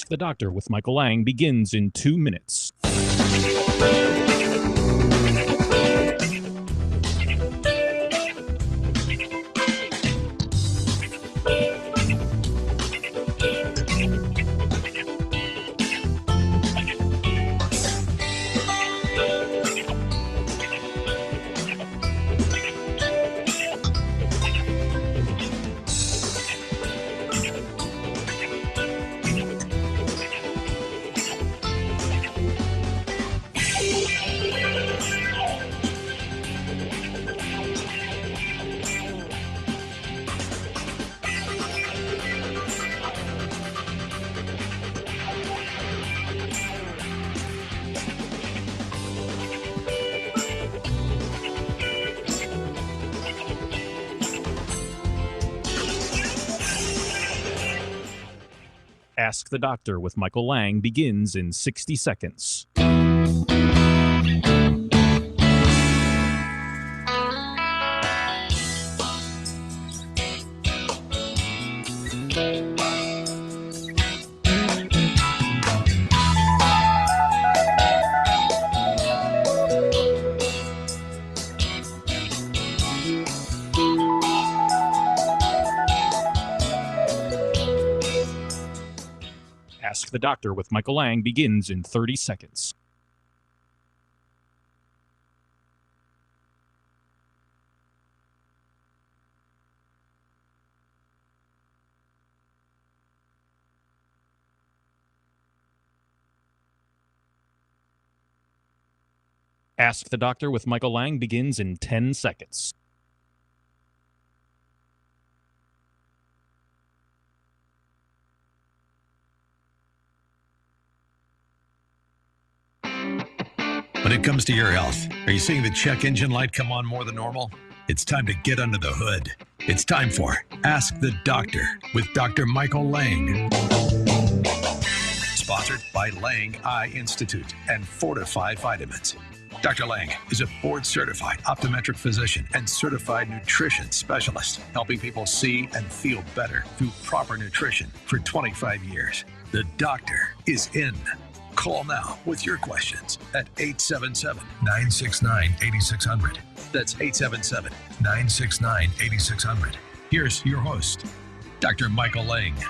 Ask the Doctor with Michael Lange begins in 2 minutes. Ask the Doctor with Michael Lange begins in 60 seconds. Ask the Doctor with Michael Lange begins in 30 seconds. Ask the Doctor with Michael Lange begins in 10 seconds. When it comes to your health, are you seeing the check engine light come on more than normal? It's time to get under the hood. It's time for Ask the Doctor with Dr. Michael Lange. Sponsored by Lange Eye Institute and Fortify Vitamins. Dr. Lange is a board-certified optometric physician and certified nutrition specialist, helping people see and feel better through proper nutrition for 25 years. The doctor is in. Call now with your questions at 877-969-8600. That's 877-969-8600. Here's your host, Dr. Michael Lange.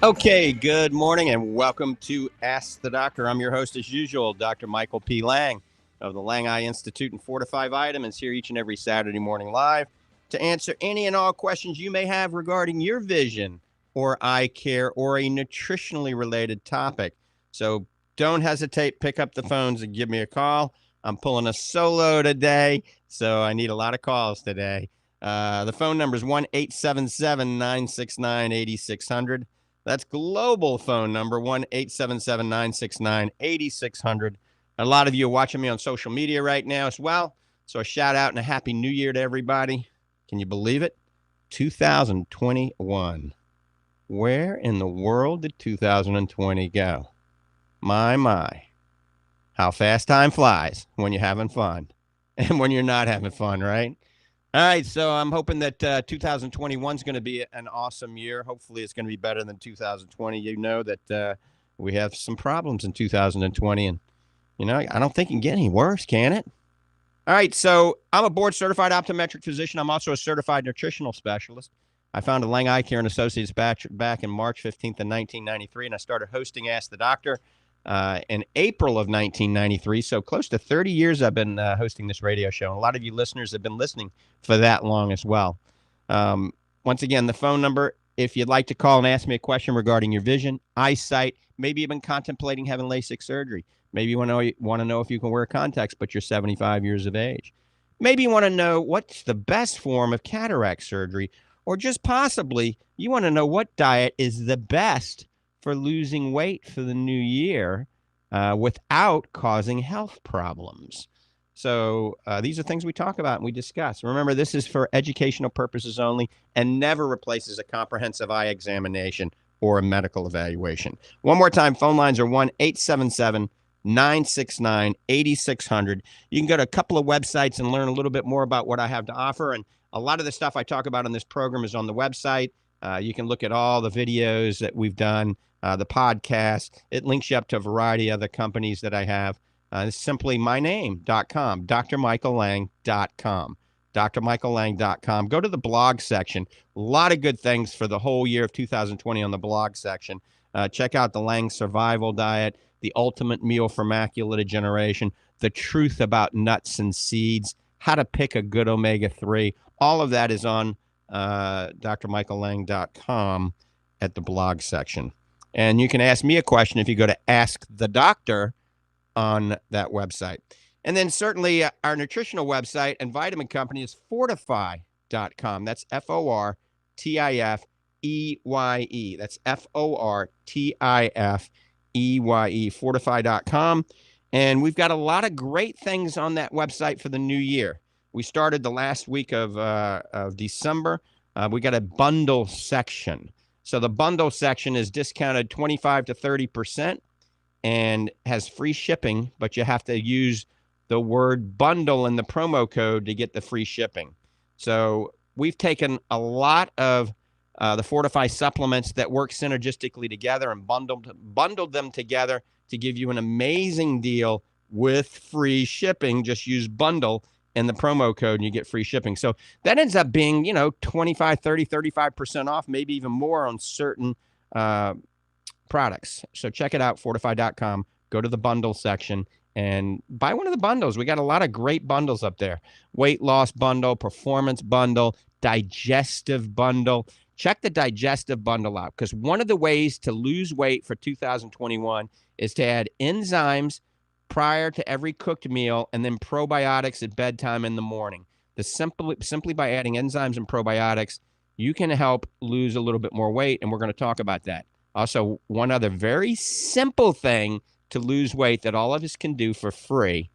Okay, good morning and welcome to Ask the Doctor. I'm your host as usual, Dr. Michael P. Lange of the Lange Eye Institute and Fortify Vitamins, here each and every Saturday morning live to answer any and all questions you may have regarding your vision or eye care or a nutritionally related topic. So don't hesitate, pick up the phones and give me a call. I'm pulling a solo today, so I need a lot of calls today. The phone number is 1-877-969-8600. That's global phone number, 1-877-969-8600. A lot of you are watching me on social media right now as well. So a shout out and a happy new year to everybody. Can you believe it? 2021. Where in the world did 2020 go? My. How fast time flies when you're having fun and when you're not having fun, right? All right, so I'm hoping that 2021 is going to be an awesome year. Hopefully it's going to be better than 2020. You know that we have some problems in 2020, and, you know, I don't think it can get any worse, can it? All right, so I'm a board-certified optometric physician. I'm also a certified nutritional specialist. I founded Lange Eye Care and Associates back in March 15th of 1993, and I started hosting Ask the Doctor in April of 1993. So close to 30 years I've been hosting this radio show. And a lot of you listeners have been listening for that long as well. Once again, the phone number, if you'd like to call and ask me a question regarding your vision, eyesight, maybe even contemplating having LASIK surgery. Maybe you want to know if you can wear contacts, but you're 75 years of age. Maybe you want to know what's the best form of cataract surgery, or just possibly you want to know what diet is the best for losing weight for the new year without causing health problems. So these are things we talk about and we discuss. Remember, this is for educational purposes only and never replaces a comprehensive eye examination or a medical evaluation. One more time, phone lines are 1-877-969-8600. You can go to a couple of websites and learn a little bit more about what I have to offer. And a lot of the stuff I talk about on this program is on the website. You can look at all the videos that we've done, the podcast. It links you up to a variety of other companies that I have. It's simply myname.com, drmichaellange.com, drmichaellange.com. Go to the blog section. A lot of good things for the whole year of 2020 on the blog section. Check out the Lange Survival Diet, the ultimate meal for macular degeneration, the truth about nuts and seeds, how to pick a good omega-3. All of that is on drmichaellange.com at the blog section. And you can ask me a question if you go to Ask the Doctor on that website. And then certainly our nutritional website and vitamin company is fortify.com. That's Fortifeye. That's Fortifeye, fortify.com. And we've got a lot of great things on that website for the new year. We started the last week of December. We got a bundle section. So the bundle section is discounted 25 to 30% and has free shipping, but you have to use the word bundle in the promo code to get the free shipping. So we've taken a lot of the Fortify supplements that work synergistically together and bundled them together to give you an amazing deal with free shipping. Just use bundle in the promo code and you get free shipping. So that ends up being, 25, 30, 35% off, maybe even more on certain products. So check it out, fortify.com. Go to the bundle section and buy one of the bundles. We got a lot of great bundles up there. Weight loss bundle, performance bundle, digestive bundle. Check the digestive bundle out, because one of the ways to lose weight for 2021 is to add enzymes prior to every cooked meal and then probiotics at bedtime in the morning. Simply by adding enzymes and probiotics, you can help lose a little bit more weight, and we're going to talk about that. Also, one other very simple thing to lose weight that all of us can do for free,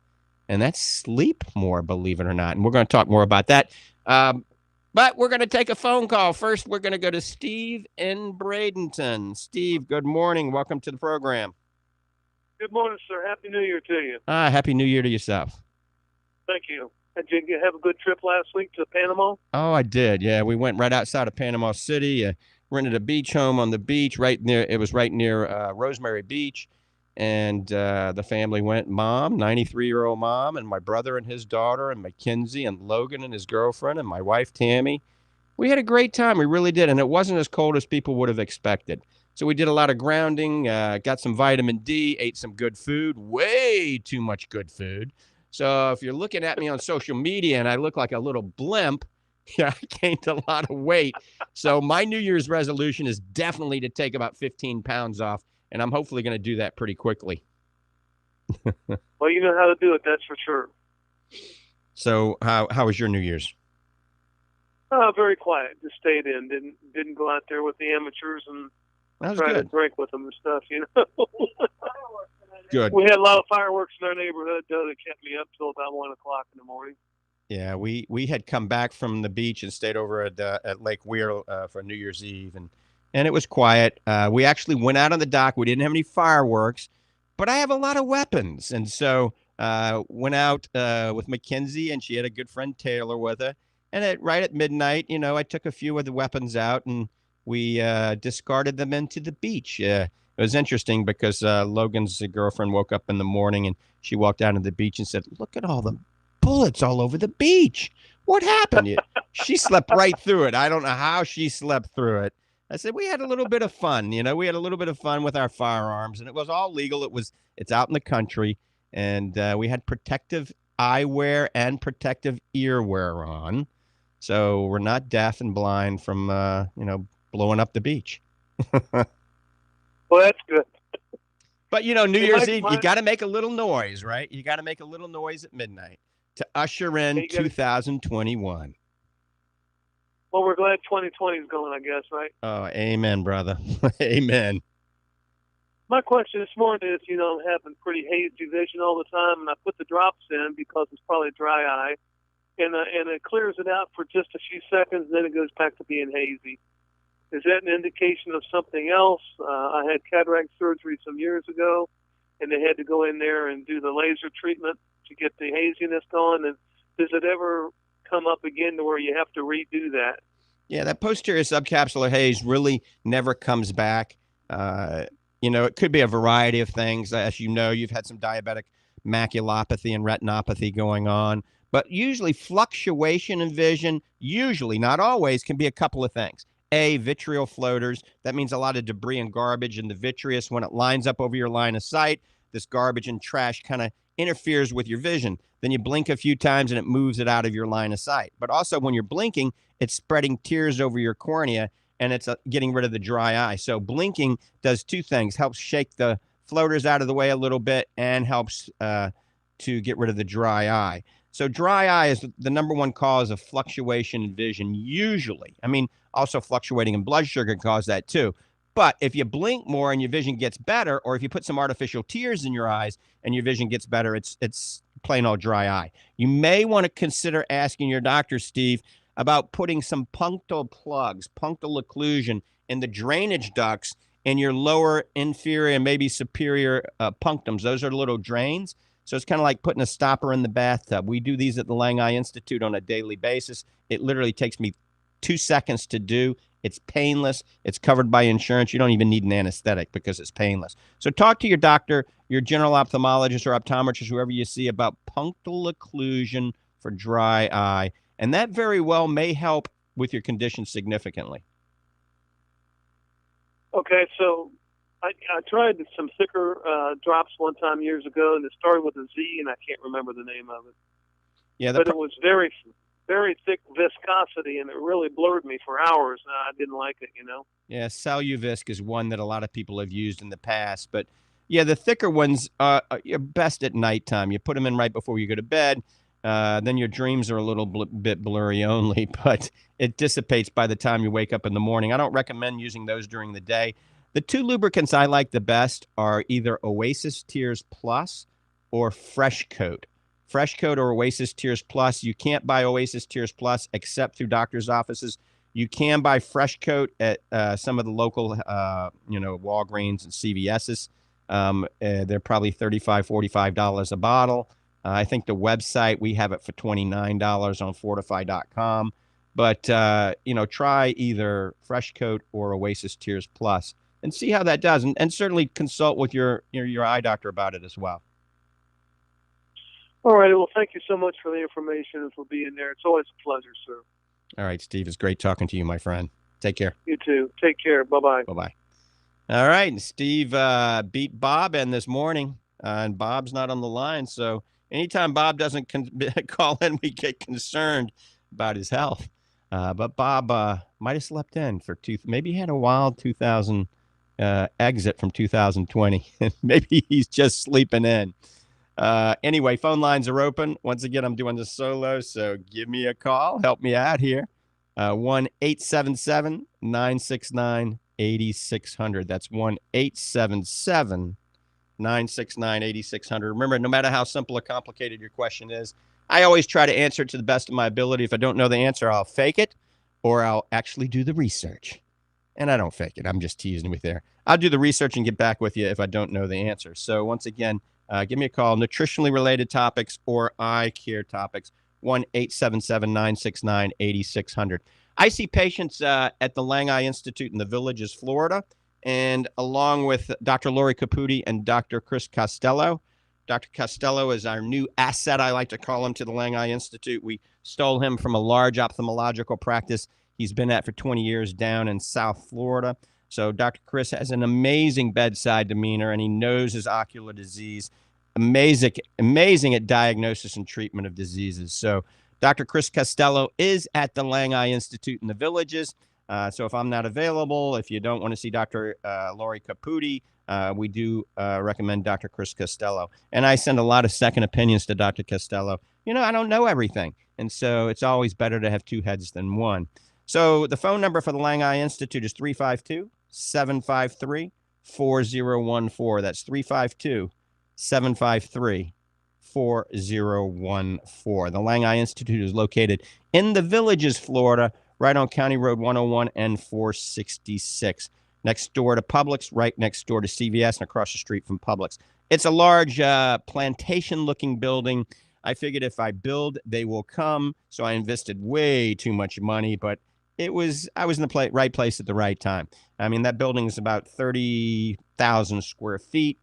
and that's sleep more, believe it or not. And we're going to talk more about that. But we're going to take a phone call. First, we're going to go to Steve in Bradenton. Steve, good morning. Welcome to the program. Good morning, sir. Happy New Year to you. Happy New Year to yourself. Thank you. Did you have a good trip last week to Panama? Oh, I did. Yeah, we went right outside of Panama City. Rented a beach home on the beach right near. It was right near Rosemary Beach, and the family went. Mom, 93-year-old mom, and my brother and his daughter, and Mackenzie and Logan and his girlfriend, and my wife Tammy. We had a great time. We really did, and it wasn't as cold as people would have expected. So we did a lot of grounding, got some vitamin D, ate some good food, way too much good food. So if you're looking at me on social media and I look like a little blimp, yeah, I gained a lot of weight. So my New Year's resolution is definitely to take about 15 pounds off, and I'm hopefully going to do that pretty quickly. Well, you know how to do it, that's for sure. So how was your New Year's? Very quiet. Just stayed in. Didn't go out there with the amateurs and try to drink with them and stuff, Good. We had a lot of fireworks in our neighborhood, though, that kept me up till about 1 o'clock in the morning. Yeah, we had come back from the beach and stayed over at Lake Weir for New Year's Eve, and it was quiet. We actually went out on the dock. We didn't have any fireworks, but I have a lot of weapons, and so went out with Mackenzie, and she had a good friend Taylor with her. And right at midnight, I took a few of the weapons out, and we discarded them into the beach. It was interesting because Logan's girlfriend woke up in the morning, and she walked down to the beach and said, "Look at all the bullets all over the beach. What happened?" She slept right through it. I don't know how she slept through it. I said, we had a little bit of fun. We had a little bit of fun with our firearms, and it was all legal. It's out in the country, and we had protective eyewear and protective earwear on. So we're not deaf and blind from, blowing up the beach. Well, that's good. But, New Year's Eve, you got to make a little noise, right? You got to make a little noise at midnight to usher in 2021. Well, we're glad 2020 is going, I guess, right? Oh, amen, brother. Amen. My question this morning is, I'm having pretty hazy vision all the time, and I put the drops in because it's probably dry eye, and it clears it out for just a few seconds, and then it goes back to being hazy. Is that an indication of something else? I had cataract surgery some years ago, and they had to go in there and do the laser treatment to get the haziness gone. And does it ever come up again to where you have to redo that? Yeah, that posterior subcapsular haze really never comes back. It could be a variety of things. As you know, you've had some diabetic maculopathy and retinopathy going on. But usually fluctuation in vision, usually, not always, can be a couple of things. A, vitreal floaters. That means a lot of debris and garbage in the vitreous. When it lines up over your line of sight, this garbage and trash kind of interferes with your vision. Then you blink a few times and it moves it out of your line of sight. But also when you're blinking, it's spreading tears over your cornea and it's getting rid of the dry eye. So blinking does two things: helps shake the floaters out of the way a little bit and helps to get rid of the dry eye. So dry eye is the number one cause of fluctuation in vision, usually. I mean, also fluctuating in blood sugar can cause that too. But if you blink more and your vision gets better, or if you put some artificial tears in your eyes and your vision gets better, it's plain old dry eye. You may want to consider asking your doctor, Steve, about putting some punctal plugs, punctal occlusion in the drainage ducts in your lower inferior and maybe superior punctums. Those are little drains. So it's kind of like putting a stopper in the bathtub. We do these at the Lange Eye Institute on a daily basis. It literally takes me 2 seconds to do. It's painless. It's covered by insurance. You don't even need an anesthetic because it's painless. So talk to your doctor, your general ophthalmologist or optometrist, whoever you see, about punctal occlusion for dry eye. And that very well may help with your condition significantly. Okay, so I tried some thicker drops one time years ago, and it started with a Z, and I can't remember the name of it. Yeah, but it was very, very thick viscosity, and it really blurred me for hours. I didn't like it, Yeah, Soluvisc is one that a lot of people have used in the past. But, yeah, the thicker ones are best at nighttime. You put them in right before you go to bed. Then your dreams are a little bit blurry only, but it dissipates by the time you wake up in the morning. I don't recommend using those during the day. The two lubricants I like the best are either Oasis Tears Plus or Fresh Coat. Fresh Coat or Oasis Tears Plus. You can't buy Oasis Tears Plus except through doctor's offices. You can buy Fresh Coat at some of the local, Walgreens and CVS's. They're probably $35, $45 a bottle. I think the website, we have it for $29 on Fortify.com. But, try either Fresh Coat or Oasis Tears Plus and see how that does. And certainly consult with your eye doctor about it as well. All right. Well, thank you so much for the information and for being there. It's always a pleasure, sir. All right, Steve. It's great talking to you, my friend. Take care. You too. Take care. Bye-bye. Bye-bye. All right. And Steve beat Bob in this morning, and Bob's not on the line. So anytime Bob doesn't call in, we get concerned about his health. But Bob might have slept in for maybe he had a wild 2000 exit from 2020. Maybe he's just sleeping in. Anyway, phone lines are open. Once again, I'm doing this solo, so give me a call. Help me out here. 1-877-969-8600. That's 1-877-969-8600. Remember, no matter how simple or complicated your question is, I always try to answer it to the best of my ability. If I don't know the answer, I'll fake it or I'll actually do the research. And I don't fake it. I'm just teasing with there. I'll do the research and get back with you if I don't know the answer. So once again, give me a call. Nutritionally related topics or eye care topics. 1-877-969-8600. I see patients at the Lange Eye Institute in the Villages, Florida, and along with Dr. Lori Caputi and Dr. Chris Costello. Dr. Costello is our new asset, I like to call him, to the Lange Eye Institute. We stole him from a large ophthalmological practice he's been at for 20 years down in South Florida. So Dr. Chris has an amazing bedside demeanor, and he knows his ocular disease. Amazing at diagnosis and treatment of diseases. So Dr. Chris Costello is at the Lange Eye Institute in the Villages. So if I'm not available, if you don't want to see Dr. Lori Caputi, we do recommend Dr. Chris Costello. And I send a lot of second opinions to Dr. Costello. I don't know everything. And so it's always better to have two heads than one. So the phone number for the Lange Eye Institute is 352-753-4014. That's 352-753-4014. The Lange Eye Institute is located in the Villages, Florida, right on County Road 101 and 466. Next door to Publix, right next door to CVS, and across the street from Publix. It's a large plantation-looking building. I figured if I build, they will come. So I invested way too much money, but I was in the right place at the right time. I mean, that building is about 30,000 square feet.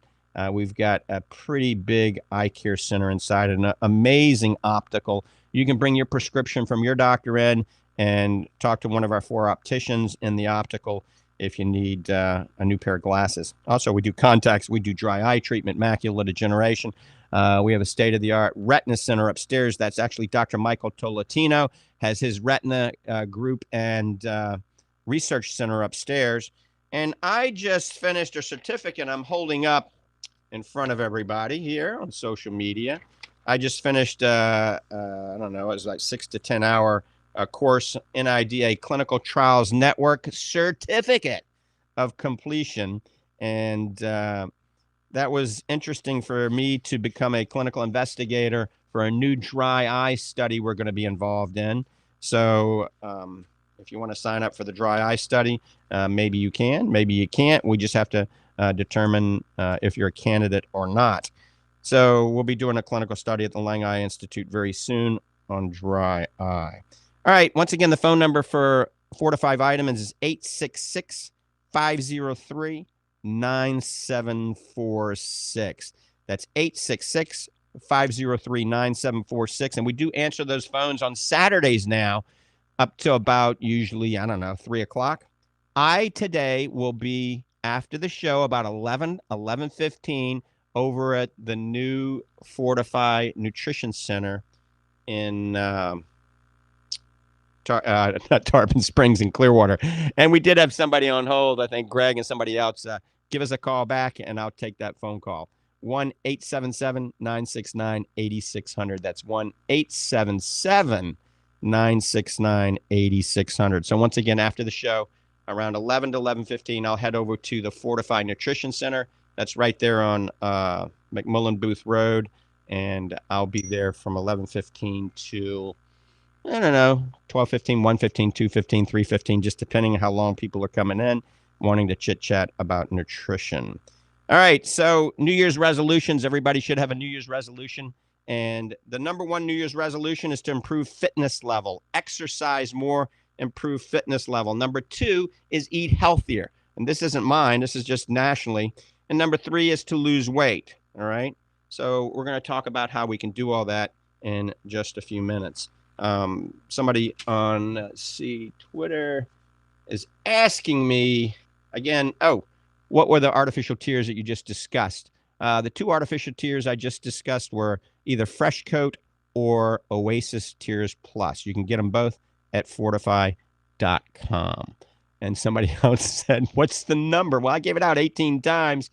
We've got a pretty big eye care center inside, and an amazing optical. You can bring your prescription from your doctor in and talk to one of our 4 opticians in the optical if you need a new pair of glasses. Also, we do contacts. We do dry eye treatment, macular degeneration. We have a state-of-the-art retina center upstairs. That's actually Dr. Michael Tolatino has his retina group and research center upstairs. And I just finished a certificate I'm holding up in front of everybody here on social media. I just finished, I don't know, it was like 6 to 10 hour course, NIDA Clinical Trials Network Certificate of Completion. And that was interesting for me to become a clinical investigator for a new dry eye study we're going to be involved in. So if you want to sign up for the dry eye study, maybe you can, maybe you can't. We just have to determine if you're a candidate or not. So we'll be doing a clinical study at the Lange Eye Institute very soon on dry eye. All right. Once again, the phone number for Fortify Vitamins is 866-503-9746. That's 866-503-9746. And we do answer those phones on Saturdays now up to about usually, 3 o'clock. I today will be after the show about 11:15 over at the new Fortify Nutrition Center in not Tarpon Springs in Clearwater. And we did have somebody on hold, I think Greg and somebody else. Give us a call back and I'll take that phone call. 1-877-969-8600. That's 1-877-969-8600. So once again, after the show, around 11 to 11:15, I'll head over to the Fortify Nutrition Center. That's right there on McMullen Booth Road. And I'll be there from 11:15 to, 12:15, 1:15, 2:15, 3:15, just depending on how long people are coming in, wanting to chit-chat about nutrition. All right, so New Year's resolutions. Everybody should have a New Year's resolution. And the number one New Year's resolution is to improve fitness level, exercise more, improve fitness level. Number 2 is eat healthier. And this isn't mine. This is just nationally. And number 3 is to lose weight. All right. So we're going to talk about how we can do all that in just a few minutes. Somebody on, Twitter is asking me again, what were the artificial tears that you just discussed? The 2 artificial tears I just discussed were either Fresh Coat or Oasis Tears Plus. You can get them both at fortify.com. And somebody else said, what's the number? Well, I gave it out 18 times.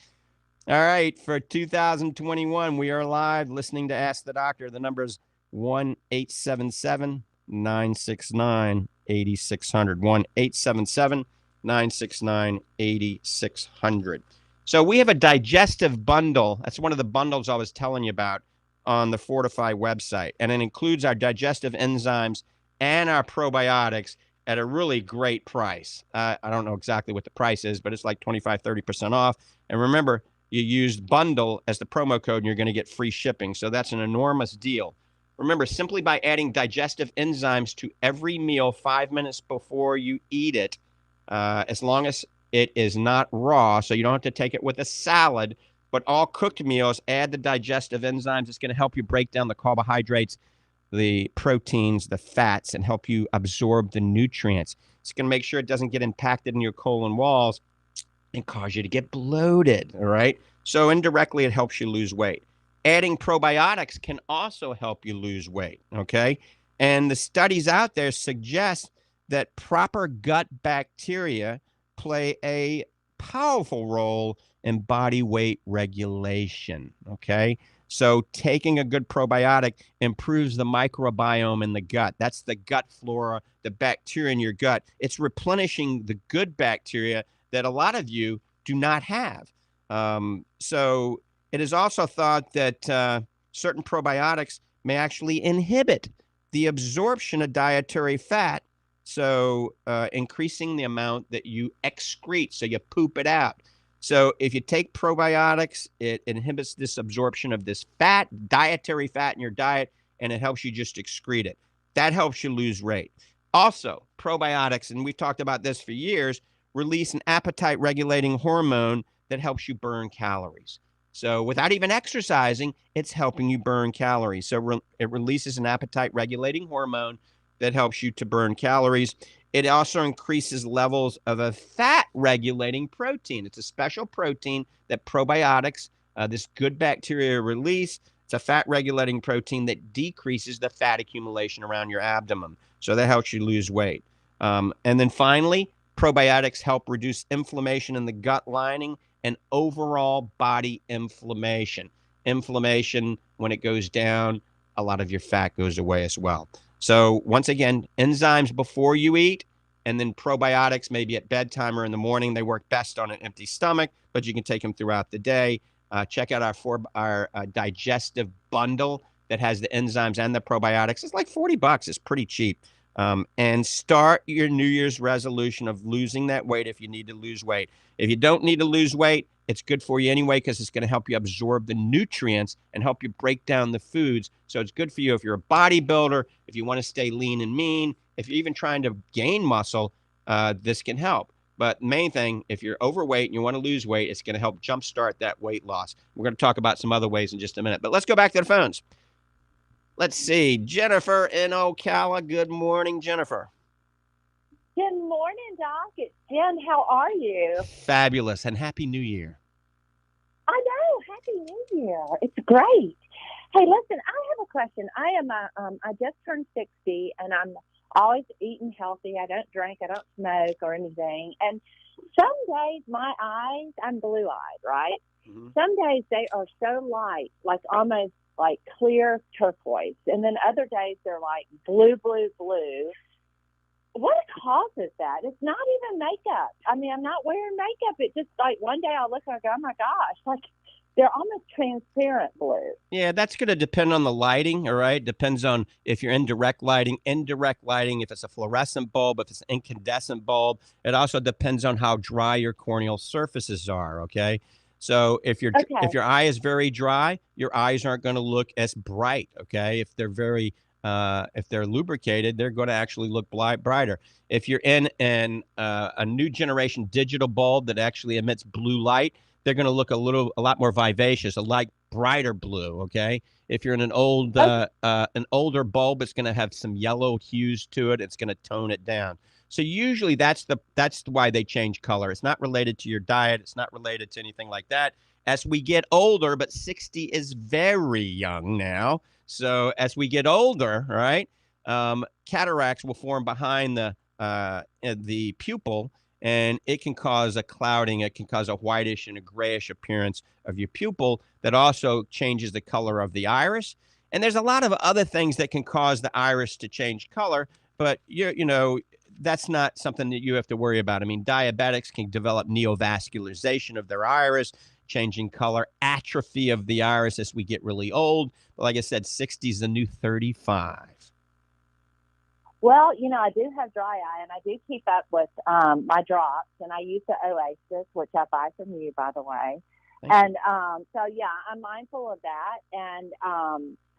All right, for 2021, we are live listening to Ask the Doctor. The number is 1-877-969-8600. 1-877-969-8600. So we have a digestive bundle. That's one of the bundles I was telling you about on the Fortify website. And it includes our digestive enzymes and our probiotics at a really great price. I don't know exactly what the price is, but it's like 25, 30% off. And remember, you use bundle as the promo code and you're going to get free shipping. So that's an enormous deal. Remember, simply by adding digestive enzymes to every meal 5 minutes before you eat it, as long as it is not raw, so you don't have to take it with a salad, but all cooked meals, add the digestive enzymes. It's going to help you break down the carbohydrates, the proteins, the fats, and help you absorb the nutrients. It's going to make sure it doesn't get impacted in your colon walls and cause you to get bloated, all right? So indirectly, it helps you lose weight. Adding probiotics can also help you lose weight, okay? And the studies out there suggest that proper gut bacteria play a powerful role in body weight regulation, okay? So taking a good probiotic improves the microbiome in the gut. That's the gut flora, the bacteria in your gut. It's replenishing the good bacteria that a lot of you do not have. So it is also thought that certain probiotics may actually inhibit the absorption of dietary fat, so increasing the amount that you excrete, so you poop it out. So if you take probiotics, it inhibits this absorption of this fat, dietary fat in your diet, and it helps you just excrete it. That helps you lose weight. Also, probiotics, and we've talked about this for years, release an appetite regulating hormone that helps you burn calories. So without even exercising, it's helping you burn calories. So it releases an appetite regulating hormone that helps you to burn calories. It also increases levels of a fat regulating protein. It's a special protein that probiotics, this good bacteria release. It's a fat regulating protein that decreases the fat accumulation around your abdomen. So that helps you lose weight. And then finally, probiotics help reduce inflammation in the gut lining and overall body inflammation. Inflammation, when it goes down, a lot of your fat goes away as well. So once again, enzymes before you eat, and then probiotics maybe at bedtime or in the morning. They work best on an empty stomach, but you can take them throughout the day. Check out our digestive bundle that has the enzymes and the probiotics. It's like $40. It's pretty cheap. And start your New Year's resolution of losing that weight if you need to lose weight. If you don't need to lose weight, it's good for you anyway because it's going to help you absorb the nutrients and help you break down the foods. So it's good for you if you're a bodybuilder, if you want to stay lean and mean, if you're even trying to gain muscle, this can help. But main thing, if you're overweight and you want to lose weight, it's going to help jumpstart that weight loss. We're going to talk about some other ways in just a minute. But let's go back to the phones. Let's see. Jennifer in Ocala. Good morning, Jennifer. Good morning, Doc. It's Jen. How are you? Fabulous. And Happy New Year. I know. Happy New Year. It's great. Hey, listen, I have a question. I just turned 60, and I'm always eating healthy. I don't drink. I don't smoke or anything. And some days my eyes, I'm blue-eyed, right? Mm-hmm. Some days they are so light, like almost like clear turquoise. And then other days they're like blue, blue, blue. What causes that? It's not even makeup. I mean, I'm not wearing makeup. It's just like one day I'll look and I go, oh my gosh, like they're almost transparent blue. Yeah, that's going to depend on the lighting, all right? Depends on if you're in direct lighting, if it's a fluorescent bulb, if it's an incandescent bulb. It also depends on how dry your corneal surfaces are, okay? So if your eye is very dry, your eyes aren't going to look as bright, okay? If they're if they're lubricated, they're going to actually look brighter. If you're in a new generation digital bulb that actually emits blue light, they're going to look a lot more vivacious, a light brighter blue. Okay. If you're in an older bulb, it's going to have some yellow hues to it. It's going to tone it down. So usually that's why they change color. It's not related to your diet. It's not related to anything like that. As we get older, but 60 is very young now. So as we get older, right, cataracts will form behind the pupil, and it can cause a clouding. It can cause a whitish and a grayish appearance of your pupil that also changes the color of the iris. And there's a lot of other things that can cause the iris to change color, but you know that's not something that you have to worry about. I mean, diabetics can develop neovascularization of their iris, changing color, atrophy of the iris as we get really old. But like I said, 60 is the new 35. Well, you know, I do have dry eye, and I do keep up with my drops, and I use the Oasis, which I buy from you, by the way. And so, yeah, I'm mindful of that. And,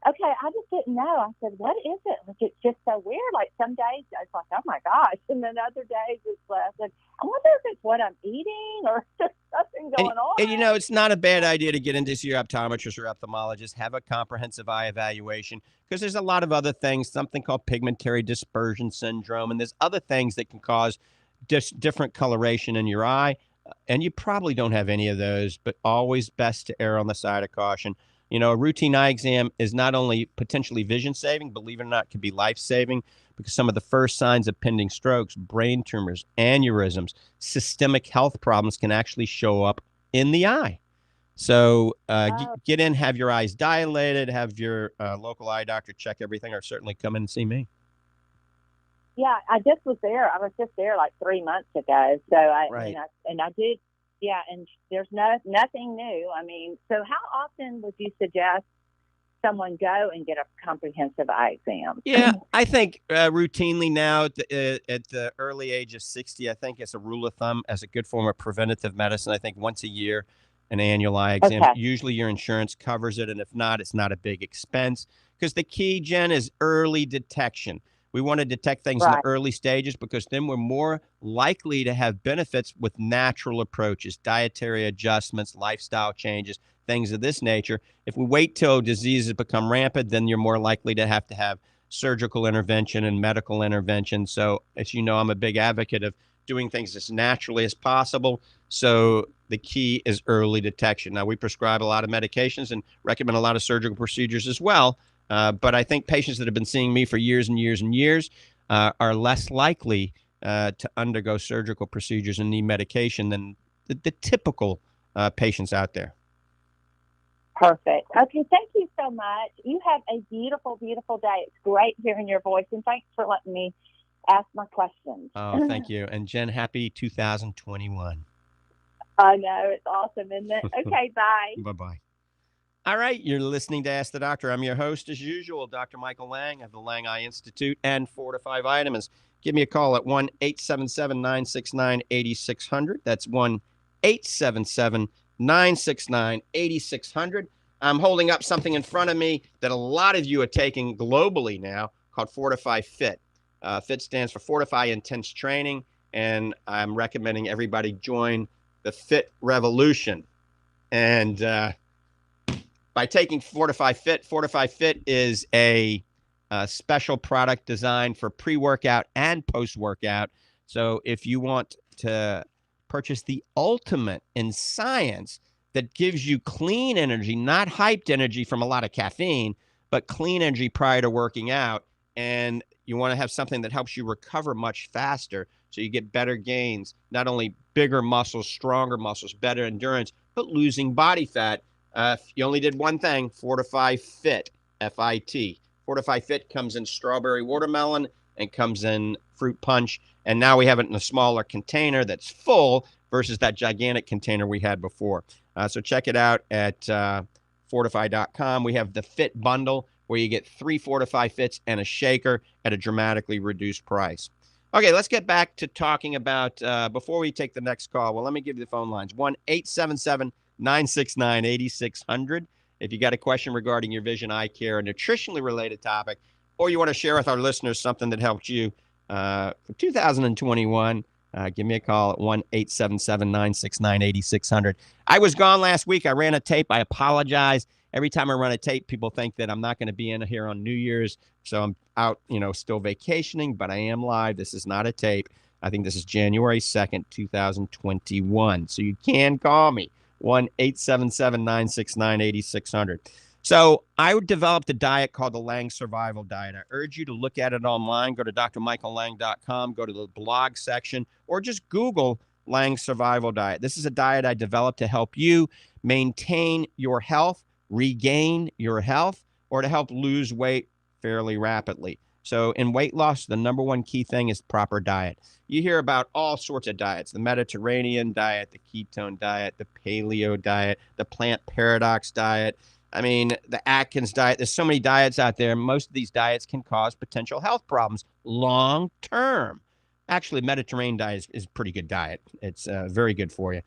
okay, I just didn't know. I said, what is it? Like, it's just so weird. Like, some days it's like, oh, my gosh. And then other days it's less. And I wonder if it's what I'm eating or just something going on. And, you know, it's not a bad idea to get into your optometrist or ophthalmologist, have a comprehensive eye evaluation, because there's a lot of other things, something called pigmentary dispersion syndrome, and there's other things that can cause different coloration in your eye. And you probably don't have any of those, but always best to err on the side of caution. You know, a routine eye exam is not only potentially vision saving, believe it or not, can be life saving, because some of the first signs of pending strokes, brain tumors, aneurysms, systemic health problems can actually show up in the eye. So get in, have your eyes dilated, have your local eye doctor check everything, or certainly come in and see me. Yeah, I was just there like 3 months ago. So I did. Yeah. And there's nothing new. I mean, so how often would you suggest someone go and get a comprehensive eye exam? Yeah, I think routinely now at the early age of 60, I think it's a rule of thumb as a good form of preventative medicine. I think once a year, an annual eye exam. Okay. Usually your insurance covers it. And if not, it's not a big expense, because the key, Jen, is early detection. We want to detect things in the Right. early stages because then we're more likely to have benefits with natural approaches, dietary adjustments, lifestyle changes, things of this nature. If we wait till diseases become rampant, then you're more likely to have surgical intervention and medical intervention. So, as you know, I'm a big advocate of doing things as naturally as possible. So the key is early detection. Now, we prescribe a lot of medications and recommend a lot of surgical procedures as well. But I think patients that have been seeing me for years and years and years are less likely to undergo surgical procedures and need medication than the typical patients out there. Perfect. Okay, thank you so much. You have a beautiful, beautiful day. It's great hearing your voice, and thanks for letting me ask my questions. Oh, thank you. And Jen, happy 2021. I know. It's awesome, isn't it? Okay, bye. Bye-bye. All right, you're listening to Ask the Doctor. I'm your host, as usual, Dr. Michael Lange of the Lange Eye Institute and Fortify Vitamins. Give me a call at 1-877-969-8600. That's 1-877-969-8600. I'm holding up something in front of me that a lot of you are taking globally now called Fortify Fit. FIT stands for Fortify Intense Training, and I'm recommending everybody join the FIT revolution. And by taking Fortify Fit is a special product designed for pre-workout and post-workout. So if you want to purchase the ultimate in science that gives you clean energy, not hyped energy from a lot of caffeine, but clean energy prior to working out, and you want to have something that helps you recover much faster so you get better gains, not only bigger muscles, stronger muscles, better endurance, but losing body fat. If you only did one thing, Fortify Fit, F-I-T. Fortify Fit comes in strawberry watermelon and comes in fruit punch. And now we have it in a smaller container that's full versus that gigantic container we had before. So check it out at fortify.com. We have the Fit Bundle where you get 3 Fortify Fits and a shaker at a dramatically reduced price. Okay, let's get back to talking about, before we take the next call, well, let me give you the phone lines. 1-877-969-8600. If you got a question regarding your vision, eye care, a nutritionally related topic, or you want to share with our listeners something that helped you for 2021, give me a call at 1-877-969-8600. I was gone last week. I ran a tape. I apologize. Every time I run a tape, people think that I'm not going to be in here on New Year's. So I'm out, still vacationing, but I am live. This is not a tape. I think this is January 2nd, 2021. So you can call me, 1-877-969-8600. So I developed a diet called the Lange Survival Diet. I urge you to look at it online. Go to drmichaellange.com, go to the blog section, or just Google Lange Survival Diet. This is a diet I developed to help you maintain your health, regain your health, or to help lose weight fairly rapidly. So in weight loss, the number one key thing is proper diet. You hear about all sorts of diets, the Mediterranean diet, the ketone diet, the paleo diet, the plant paradox diet. I mean, the Atkins diet. There's so many diets out there. Most of these diets can cause potential health problems long term. Actually, Mediterranean diet is a pretty good diet. It's very good for you.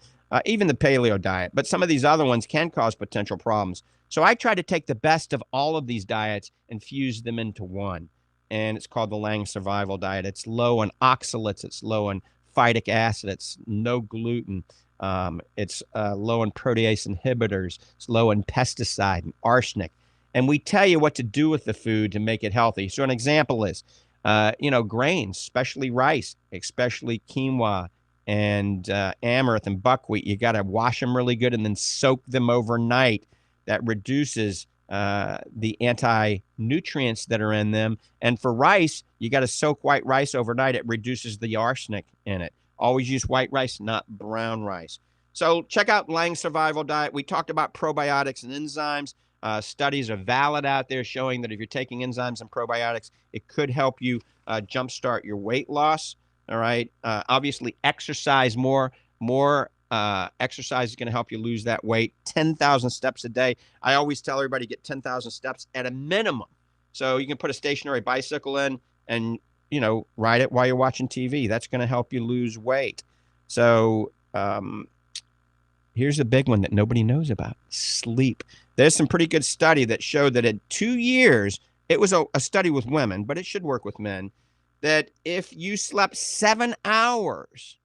Even the paleo diet. But some of these other ones can cause potential problems. So I try to take the best of all of these diets and fuse them into one. And it's called the Lange Survival Diet. It's low in oxalates. It's low in phytic acid. It's no gluten. It's low in protease inhibitors. It's low in pesticide and arsenic. And we tell you what to do with the food to make it healthy. So an example is, grains, especially rice, especially quinoa and amaranth and buckwheat. You got to wash them really good and then soak them overnight. That reduces the anti-nutrients that are in them. And for rice, you got to soak white rice overnight. It reduces the arsenic in it. Always use white rice, not brown rice. So check out Lange Survival Diet. We talked about probiotics and enzymes. Studies are valid out there showing that if you're taking enzymes and probiotics, it could help you jumpstart your weight loss. All right. Obviously, exercise more. Exercise is going to help you lose that weight. 10,000 steps a day. I always tell everybody get 10,000 steps at a minimum. So you can put a stationary bicycle in and, ride it while you're watching TV. That's going to help you lose weight. So here's a big one that nobody knows about: sleep. There's some pretty good study that showed that in 2 years, it was a study with women, but it should work with men, that if you slept 7 hours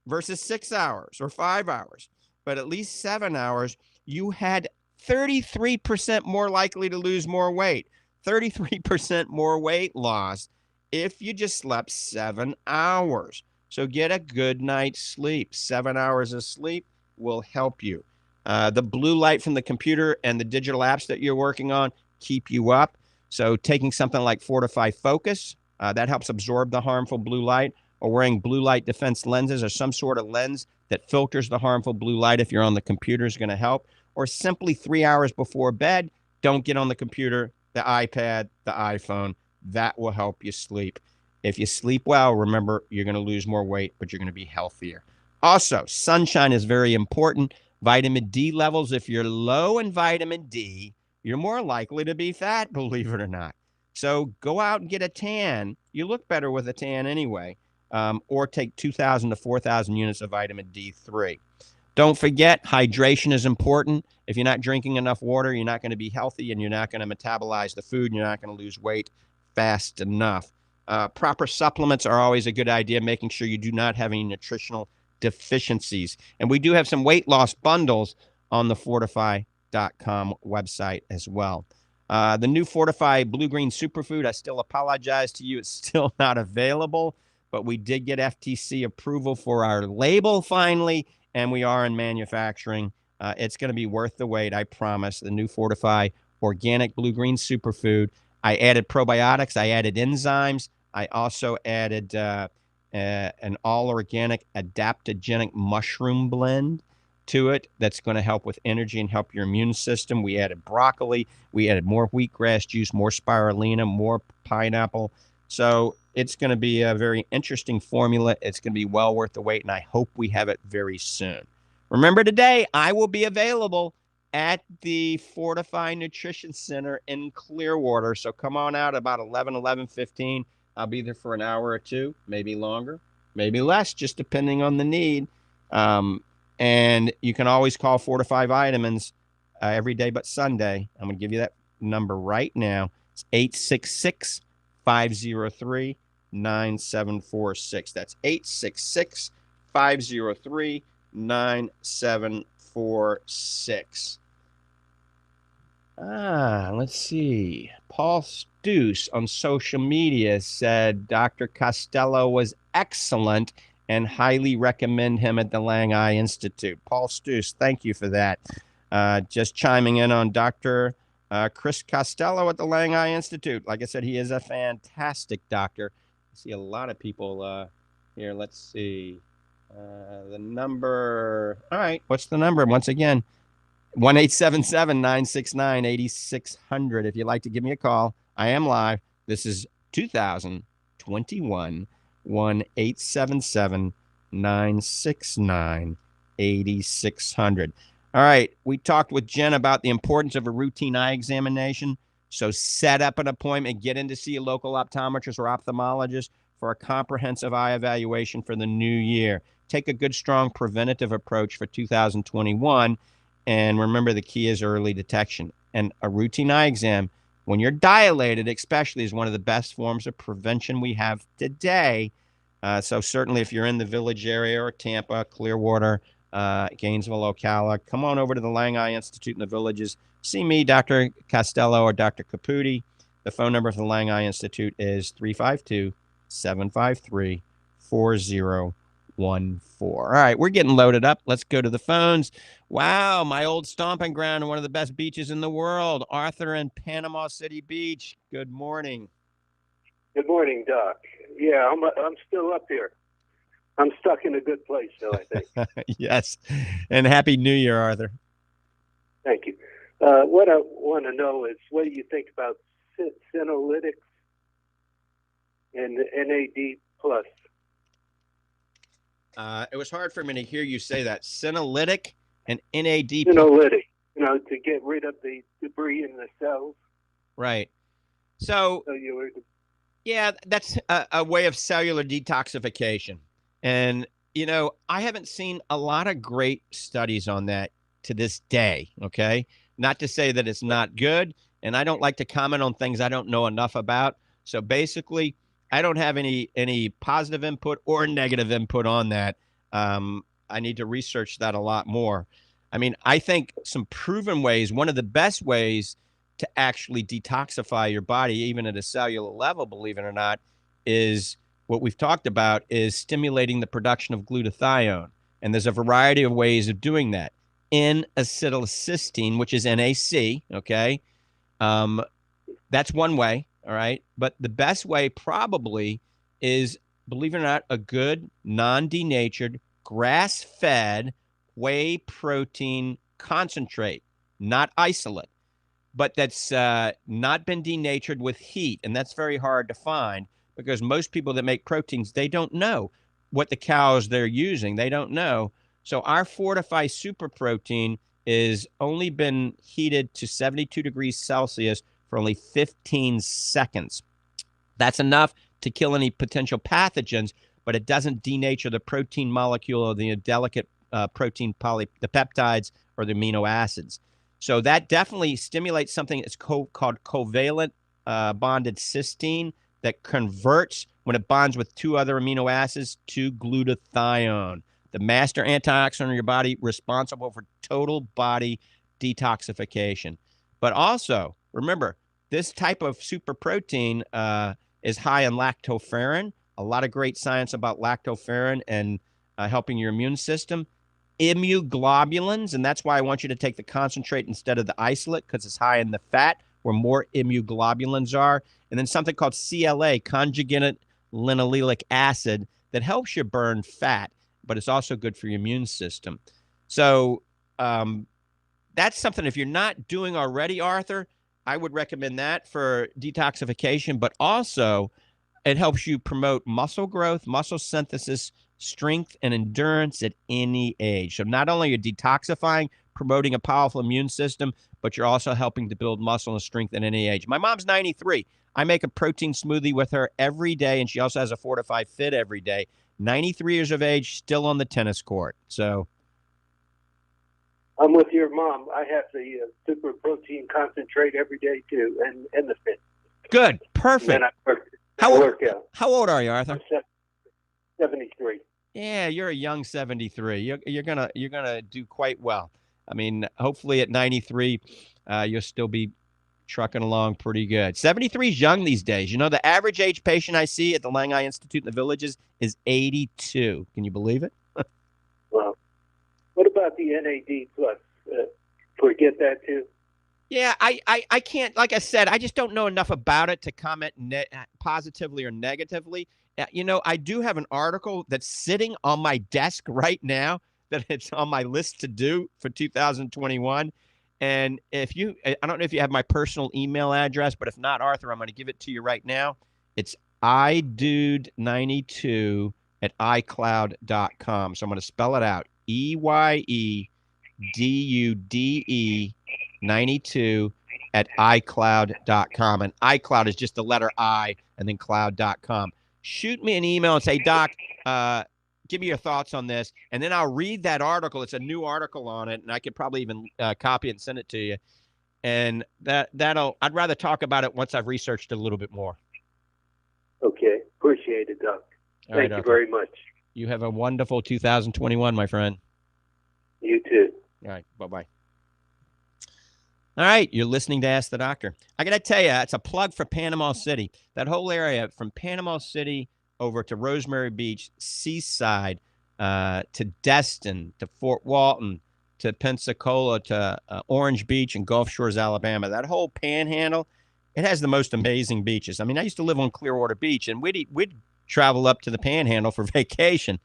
versus 6 hours or 5 hours, but at least 7 hours, you had 33% more likely to lose more weight, 33% more weight loss if you just slept 7 hours. So get a good night's sleep. 7 hours of sleep will help you. The blue light from the computer and the digital apps that you're working on keep you up. So taking something like Fortify Focus, that helps absorb the harmful blue light, or wearing blue light defense lenses or some sort of lens that filters the harmful blue light if you're on the computer is going to help. Or simply 3 hours before bed, don't get on the computer, the iPad, the iPhone. That will help you sleep. If you sleep well, remember, you're going to lose more weight, but you're going to be healthier. Also, sunshine is very important. Vitamin D levels, if you're low in vitamin D, you're more likely to be fat, believe it or not. So go out and get a tan. You look better with a tan anyway. Or take 2,000 to 4,000 units of vitamin D3. Don't forget, hydration is important. If you're not drinking enough water, you're not going to be healthy, and you're not going to metabolize the food, and you're not going to lose weight fast enough. Proper supplements are always a good idea, making sure you do not have any nutritional deficiencies. And we do have some weight loss bundles on the Fortify.com website as well. The new Fortify Blue Green Superfood, I still apologize to you. It's still not available, but we did get FTC approval for our label finally, and we are in manufacturing. It's going to be worth the wait, I promise. The new Fortify Organic Blue Green Superfood. I added probiotics. I added enzymes. I also added an all-organic adaptogenic mushroom blend to it that's going to help with energy and help your immune system. We added broccoli. We added more wheatgrass juice, more spirulina, more pineapple. So it's going to be a very interesting formula. It's going to be well worth the wait, and I hope we have it very soon. Remember, today I will be available at the Fortify Nutrition Center in Clearwater. So come on out about 11:15. I'll be there for an hour or two, maybe longer, maybe less, just depending on the need. And you can always call Fortify Vitamins every day but Sunday. I'm going to give you that number right now. It's 866-503-9746. That's 866-503-9746. Let's see. Paul Stoos on social media said Dr. Costello was excellent and highly recommend him at the Lange Eye Institute. Paul Stoos, thank you for that. Just chiming in on Dr. Chris Costello at the Lange Eye Institute. Like I said, he is a fantastic doctor. I see a lot of people here. Let's see. The number. All right. What's the number? Once again, 1-877-969-8600. If you'd like to give me a call, I am live. This is 2021. 1-877-969-8600. All right. We talked with Jen about the importance of a routine eye examination. So set up an appointment, get in to see a local optometrist or ophthalmologist for a comprehensive eye evaluation for the new year. Take a good, strong preventative approach for 2021. And remember, the key is early detection. And a routine eye exam, when you're dilated especially, is one of the best forms of prevention we have today. So certainly if you're in the Village area or Tampa, Clearwater, Gainesville, Ocala, come on over to the Lange Eye Institute in the Villages. See me, Dr. Costello, or Dr. Caputi. The phone number for the Lange Eye Institute is 352-753-4014. All right, we're getting loaded up. Let's go to the phones. Wow, my old stomping ground and one of the best beaches in the world, Arthur in Panama City Beach. Good morning. Good morning, Doc. Yeah, I'm still up here. I'm stuck in a good place, though, I think. Yes, and Happy New Year, Arthur. Thank you. What I want to know is, what do you think about senolytics and NAD+. It was hard for me to hear you say that. Senolytic and NAD+. Senolytic, to get rid of the debris in the cells. Right. So yeah, that's a way of cellular detoxification. And, I haven't seen a lot of great studies on that to this day, okay? Not to say that it's not good. and I don't like to comment on things I don't know enough about. So basically, I don't have any positive input or negative input on that. I need to research that a lot more. I mean, I think some proven ways, one of the best ways to actually detoxify your body, even at a cellular level, believe it or not, is what we've talked about, is stimulating the production of glutathione. And there's a variety of ways of doing that. N-acetylcysteine, which is NAC, okay? That's one way, all right? But the best way probably is, believe it or not, a good, non-denatured, grass-fed whey protein concentrate, not isolate, but that's not been denatured with heat. And that's very hard to find because most people that make proteins, they don't know what the cows they're using. They don't know. So our Fortify Super Protein is only been heated to 72 degrees Celsius for only 15 seconds. That's enough to kill any potential pathogens, but it doesn't denature the protein molecule or the delicate protein the peptides or the amino acids. So that definitely stimulates something that's called covalent bonded cysteine that converts, when it bonds with two other amino acids, to glutathione, the master antioxidant in your body responsible for total body detoxification. But also, remember, this type of super protein is high in lactoferrin. A lot of great science about lactoferrin and helping your immune system. Immunoglobulins, and that's why I want you to take the concentrate instead of the isolate, because it's high in the fat where more immunoglobulins are. And then something called CLA, conjugated linoleic acid, that helps you burn fat, but it's also good for your immune system. So that's something, if you're not doing already, Arthur, I would recommend that for detoxification, but also it helps you promote muscle growth, muscle synthesis, strength, and endurance at any age. So not only are you detoxifying, promoting a powerful immune system, but you're also helping to build muscle and strength at any age. My mom's 93. I make a protein smoothie with her every day, and she also has a Fortify Fit every day. 93 years of age, still on the tennis court. So I'm with your mom. I have the super protein concentrate every day too, and the Fit. Good, perfect. How old are you, Arthur? I'm 73. Yeah, you're a young 73. You're gonna do quite well. I mean, hopefully at 93, you'll still be trucking along pretty good. 73 is young these days. You know, the average age patient I see at the Lange Institute in the Villages is 82. Can you believe it? Well, what about the NAD plus? Forget that too. Yeah, I can't, like I said, I just don't know enough about it to comment positively or negatively. You know, I do have an article that's sitting on my desk right now that it's on my list to do for 2021. And if you, I don't know if you have my personal email address, but if not, Arthur, I'm going to give it to you right now. It's idude92 at iCloud.com. So I'm going to spell it out. EYEDUDE 92 at iCloud.com. And iCloud is just the letter I and then cloud.com. Shoot me an email and say, Doc, give me your thoughts on this. And then I'll read that article. It's a new article on it, and I could probably even copy it and send it to you. And I'd rather talk about it once I've researched it a little bit more. Okay. Appreciate it, Doc. Thank you very much. You have a wonderful 2021, my friend. You too. All right. Bye-bye. All right, you're listening to Ask the Doctor. I got to tell you, it's a plug for Panama City. That whole area from Panama City over to Rosemary Beach, Seaside, to Destin, to Fort Walton, to Pensacola, to Orange Beach and Gulf Shores, Alabama. That whole panhandle, it has the most amazing beaches. I mean, I used to live on Clearwater Beach, and we'd travel up to the panhandle for vacation,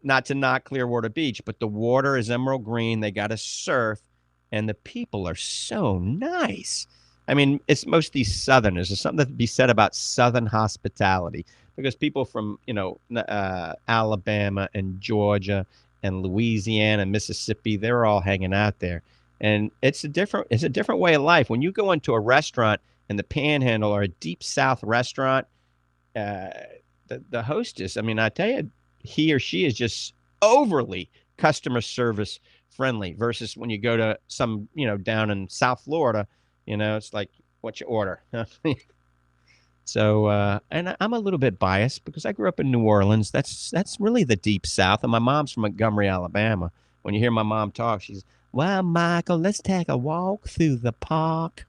not to knock Clearwater Beach, but the water is emerald green. They got to surf. And the people are so nice. I mean, it's mostly Southerners. There's something to be said about Southern hospitality because people from, Alabama and Georgia and Louisiana and Mississippi, they're all hanging out there. And it's a different way of life. When you go into a restaurant in the Panhandle or a Deep South restaurant, the hostess, I mean, I tell you, he or she is just overly customer service friendly versus when you go to some, down in South Florida, it's like what you order. So, and I'm a little bit biased because I grew up in New Orleans. That's really the deep South, and my mom's from Montgomery, Alabama. When you hear my mom talk, she's, "Well, Michael, let's take a walk through the park."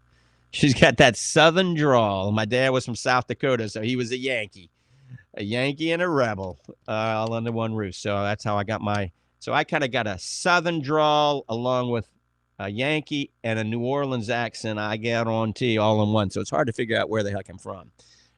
She's got that Southern drawl. My dad was from South Dakota, so he was a Yankee and a rebel, all under one roof. So that's how I got my. So I kind of got a Southern drawl along with a Yankee and a New Orleans accent. I get on T all in one. So it's hard to figure out where the heck I'm from.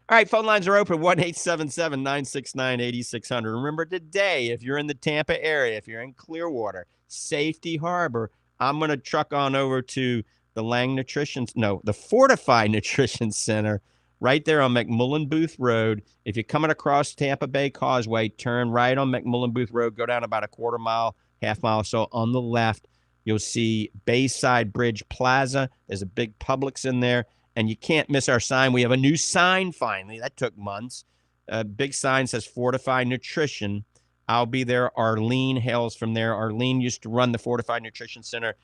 All right, phone lines are open, 1-877-969-8600. Remember today, if you're in the Tampa area, if you're in Clearwater, Safety Harbor, I'm going to truck on over to the Fortify Nutrition Center right there on McMullen Booth Road. If you're coming across Tampa Bay Causeway, turn right on McMullen Booth Road, go down about a quarter mile, half mile or so on the left. You'll see Bayside Bridge Plaza. There's a big Publix in there. And you can't miss our sign. We have a new sign finally. That took months. A big sign says Fortify Nutrition. I'll be there. Arlene hails from there. Arlene used to run the Fortify Nutrition Center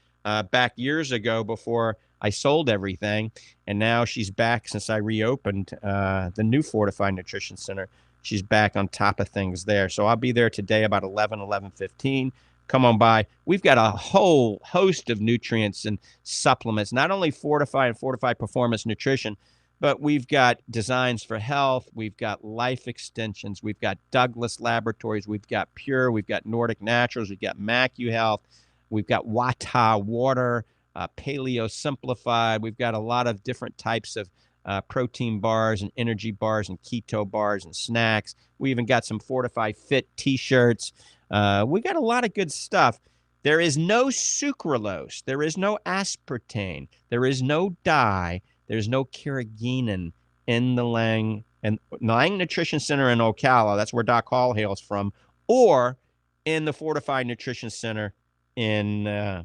back years ago before I sold everything. And now she's back since I reopened the new Fortify Nutrition Center. She's back on top of things there. So I'll be there today about 11:15. Come on by. We've got a whole host of nutrients and supplements, not only Fortify and Fortify Performance Nutrition, but we've got Designs for Health. We've got Life Extensions. We've got Douglas Laboratories. We've got Pure. We've got Nordic Naturals. We've got MacuHealth. We've got Wata Water, Paleo Simplified. We've got a lot of different types of protein bars and energy bars and keto bars and snacks. We even got some Fortify Fit T-shirts. We got a lot of good stuff. There is no sucralose. There is no aspartame. There is no dye. There's no carrageenan in the Lange Nutrition Center in Ocala. That's where Doc Hall hails from. Or in the Fortified Nutrition Center in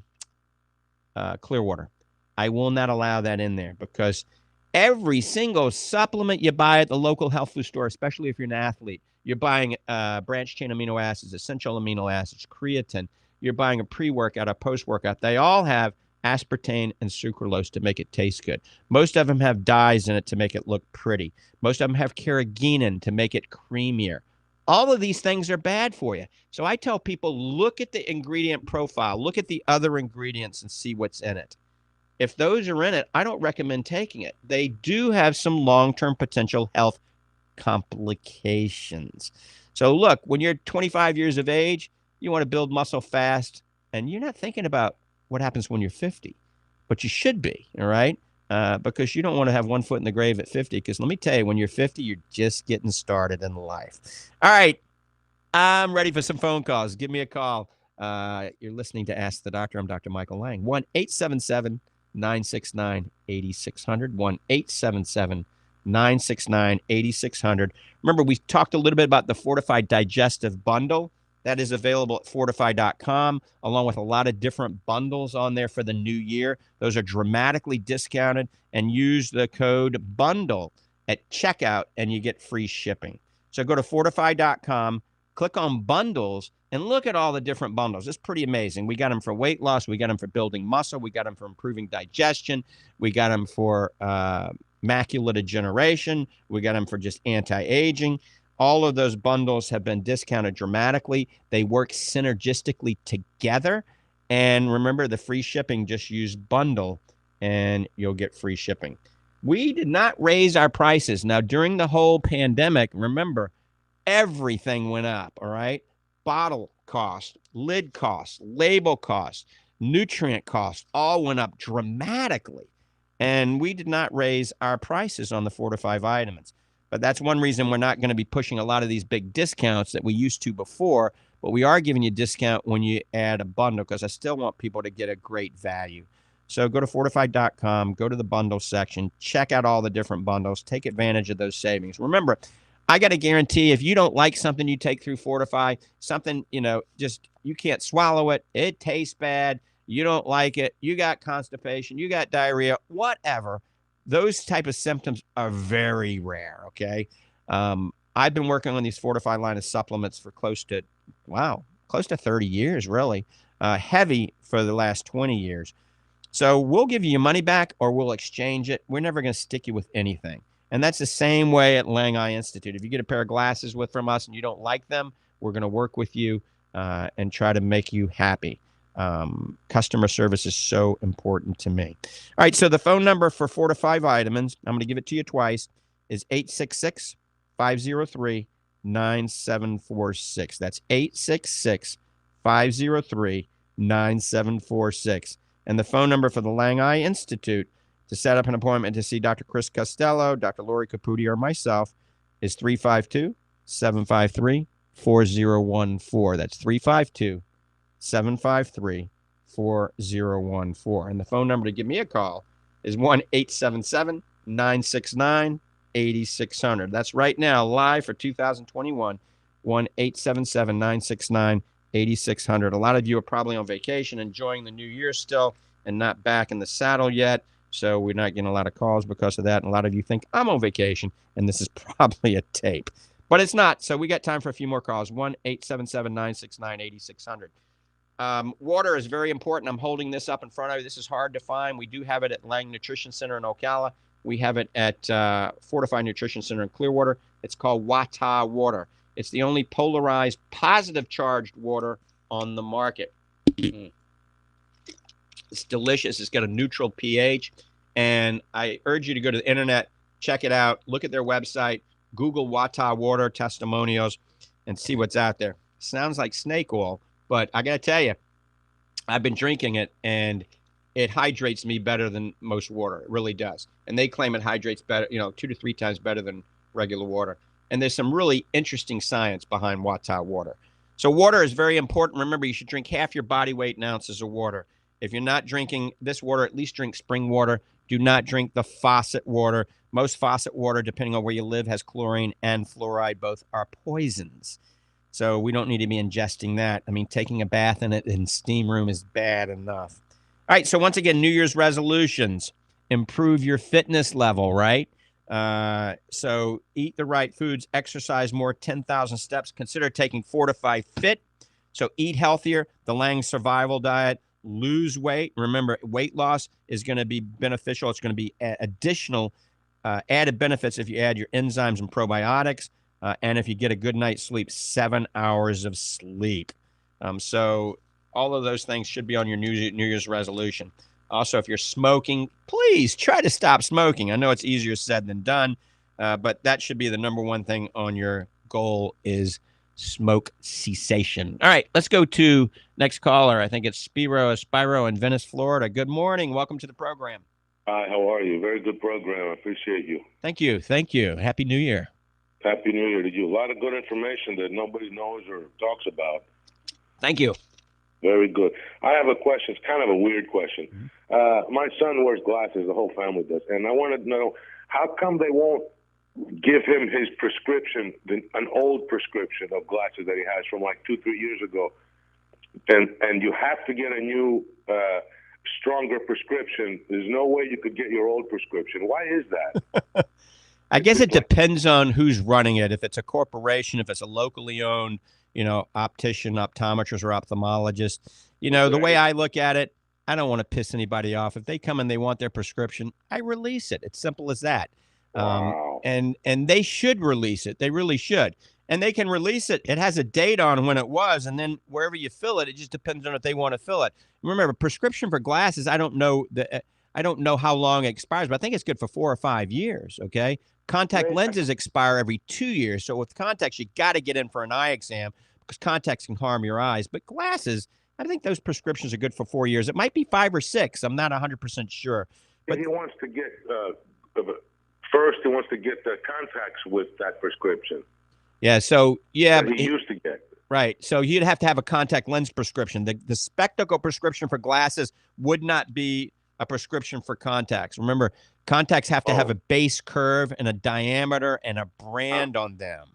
Clearwater. I will not allow that in there because every single supplement you buy at the local health food store, especially if you're an athlete, you're buying branched chain amino acids, essential amino acids, creatine. You're buying a pre-workout, a post-workout. They all have aspartame and sucralose to make it taste good. Most of them have dyes in it to make it look pretty. Most of them have carrageenan to make it creamier. All of these things are bad for you. So I tell people, look at the ingredient profile. Look at the other ingredients and see what's in it. If those are in it, I don't recommend taking it. They do have some long-term potential health complications. So look, when you're 25 years of age, you want to build muscle fast, and you're not thinking about what happens when you're 50, but you should be, all right? Because you don't want to have one foot in the grave at 50, because let me tell you, when you're 50, you're just getting started in life. All right, I'm ready for some phone calls. Give me a call. You're listening to Ask the Doctor. I'm Dr. Michael Lange. 1-877-969-8600, 1-877-969-8600. Remember, we talked a little bit about the Fortified Digestive Bundle. That is available at fortify.com, along with a lot of different bundles on there for the new year. Those are dramatically discounted, and use the code BUNDLE at checkout, and you get free shipping. So go to fortify.com, click on bundles, and look at all the different bundles. It's pretty amazing. We got them for weight loss. We got them for building muscle. We got them for improving digestion. We got them for macular degeneration. We got them for just anti-aging. All of those bundles have been discounted dramatically. They work synergistically together. And remember, the free shipping, just use bundle and you'll get free shipping. We did not raise our prices. Now, during the whole pandemic, remember, everything went up, all right? Bottle cost, lid cost, label cost, nutrient cost, all went up dramatically. And we did not raise our prices on the Fortify vitamins. But that's one reason we're not going to be pushing a lot of these big discounts that we used to before. But we are giving you a discount when you add a bundle, because I still want people to get a great value. So go to fortify.com, go to the bundle section, check out all the different bundles, take advantage of those savings. Remember, I got to guarantee if you don't like something you take through Fortify, something, just you can't swallow it, it tastes bad, you don't like it, you got constipation, you got diarrhea, whatever. Those type of symptoms are very rare, okay? I've been working on these Fortify line of supplements for close to 30 years, really. Heavy for the last 20 years. So we'll give you your money back or we'll exchange it. We're never going to stick you with anything. And that's the same way at Lange Eye Institute. If you get a pair of glasses from us and you don't like them, we're going to work with you and try to make you happy. Customer service is so important to me. All right, so the phone number for Fortify Vitamins, I'm going to give it to you twice, is 866-503-9746. That's 866-503-9746. And the phone number for the Lange Eye Institute to set up an appointment to see Dr. Chris Costello, Dr. Lori Caputi, or myself is 352-753-4014. That's 352-753-4014. And the phone number to give me a call is 1-877-969-8600. That's right now, live for 2021, 1-877-969-8600. A lot of you are probably on vacation, enjoying the new year still, and not back in the saddle yet. So we're not getting a lot of calls because of that. And a lot of you think I'm on vacation, and this is probably a tape. But it's not. So we got time for a few more calls. 1-877-969-8600. Water is very important. I'm holding this up in front of you. This is hard to find. We do have it at Lange Nutrition Center in Ocala. We have it at Fortify Nutrition Center in Clearwater. It's called Wata water. It's the only polarized, positive charged water on the market. It's delicious. It's got a neutral pH. And I urge you to go to the internet, check it out, look at their website, Google Wata water testimonials, and see what's out there. Sounds like snake oil, but I got to tell you, I've been drinking it, and it hydrates me better than most water. It really does. And they claim it hydrates better, 2 to 3 times better than regular water. And there's some really interesting science behind Wata water. So water is very important. Remember, you should drink half your body weight in ounces of water. If you're not drinking this water, at least drink spring water. Do not drink the faucet water. Most faucet water, depending on where you live, has chlorine and fluoride. Both are poisons. So we don't need to be ingesting that. I mean, taking a bath in it in steam room is bad enough. All right, so once again, New Year's resolutions. Improve your fitness level, right? So eat the right foods, exercise more, 10,000 steps. Consider taking Fortify Fit. So eat healthier, the Lange Survival Diet. Lose weight. Remember, weight loss is going to be beneficial. It's going to be additional added benefits if you add your enzymes and probiotics, and if you get a good night's sleep, 7 hours of sleep. So all of those things should be on your New Year's resolution. Also, if you're smoking, please try to stop smoking. I know it's easier said than done, but that should be the number one thing on your goal is smoke cessation. All right, let's go to next caller. I think it's Spiro in Venice, Florida. Good morning. Welcome to the program. Hi, how are you? Very good program. I appreciate you. Thank you. Thank you. Happy New Year. Happy New Year to you. A lot of good information that nobody knows or talks about. Thank you. Very good. I have a question. It's kind of a weird question. My son wears glasses. The whole family does. And I want to know, how come they won't give him his prescription, an old prescription of glasses that he has from like 2-3 years ago, and you have to get a new, stronger prescription? There's no way you could get your old prescription. Why is that? I guess it depends on who's running it. If it's a corporation, if it's a locally owned, optician, optometrist, or ophthalmologist, the way I look at it, I don't want to piss anybody off. If they come and they want their prescription, I release it. It's simple as that. Wow. And they should release it. They really should. And they can release it. It has a date on when it was, and then wherever you fill it, it just depends on if they want to fill it. Remember, prescription for glasses, I don't know how long it expires, but I think it's good for 4 or 5 years, okay? Contact lenses expire every 2 years. So with contacts, you got to get in for an eye exam because contacts can harm your eyes. But glasses, I think those prescriptions are good for 4 years. It might be 5 or 6. I'm not 100% sure. But he wants to get, first he wants to get the contacts with that prescription. Yeah, so, yeah. That he used to get. Right. So you'd have to have a contact lens prescription. The spectacle prescription for glasses would not be a prescription for contacts. Remember, contacts have to have a base curve and a diameter and a brand on them.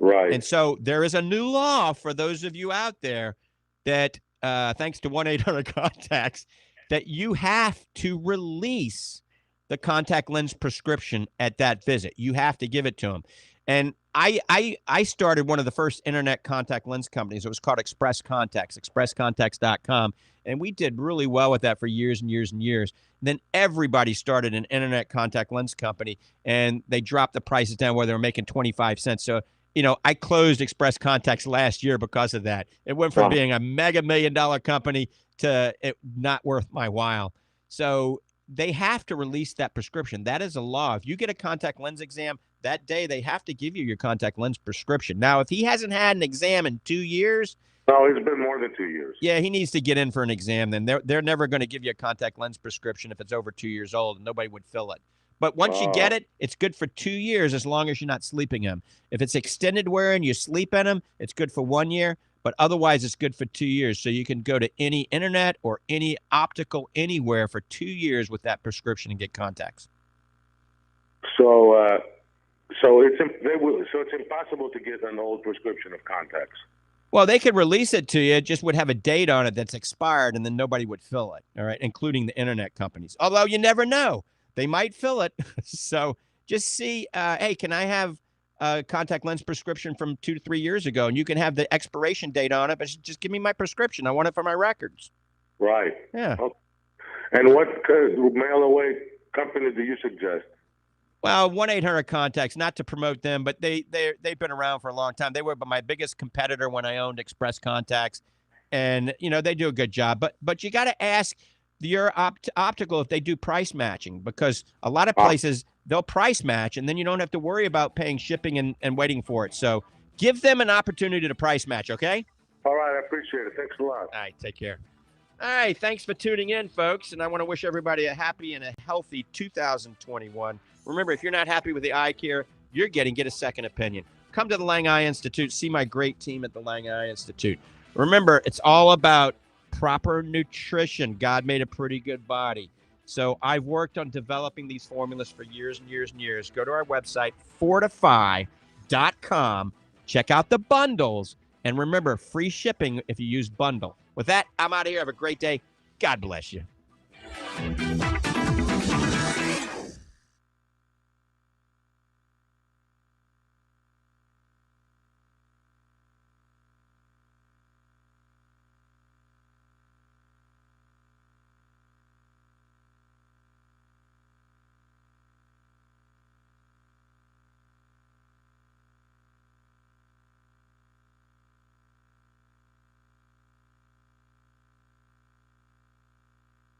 Right. And so there is a new law for those of you out there that, thanks to 1-800-CONTACTS, that you have to release the contact lens prescription at that visit. You have to give it to them. And I started one of the first internet contact lens companies. It was called Express Contacts, expresscontacts.com. And we did really well with that for years and years and years. Then everybody started an internet contact lens company, and they dropped the prices down where they were making 25 cents. So, I closed Express Contacts last year because of that. It went from being a mega $1 million company to it not worth my while. So they have to release that prescription. That is a law. If you get a contact lens exam that day, they have to give you your contact lens prescription. Now, if he hasn't had an exam in 2 years. No, it's been more than 2 years. Yeah, he needs to get in for an exam. Then they're never going to give you a contact lens prescription if it's over 2 years old, and nobody would fill it. But once you get it, it's good for 2 years as long as you're not sleeping in them. If it's extended wear and you sleep in them, it's good for 1 year. But otherwise, it's good for 2 years. So you can go to any internet or any optical anywhere for 2 years with that prescription and get contacts. So it's impossible to get an old prescription of contacts. Well, they could release it to you. It just would have a date on it that's expired, and then nobody would fill it, all right, including the internet companies. Although you never know. They might fill it. So just see, hey, can I have a contact lens prescription from 2 to 3 years ago? And you can have the expiration date on it, but just give me my prescription. I want it for my records. Right. Yeah. Okay. And what mail-away company do you suggest? Well, 1-800-CONTACTS, not to promote them, but they've been around for a long time. They were my biggest competitor when I owned Express Contacts, and they do a good job. But you got to ask your optical if they do price matching, because a lot of places they'll price match, and then you don't have to worry about paying shipping and waiting for it. So give them an opportunity to price match, okay? All right, I appreciate it. Thanks a lot. All right, take care. All right, thanks for tuning in, folks, and I want to wish everybody a happy and a healthy 2021. Remember, if you're not happy with the eye care you're getting, get a second opinion. Come to the Lange Eye Institute. See my great team at the Lange Eye Institute. Remember, it's all about proper nutrition. God made a pretty good body. So I've worked on developing these formulas for years and years and years. Go to our website, fortify.com. Check out the bundles. And remember, free shipping if you use bundle. With that, I'm out of here. Have a great day. God bless you.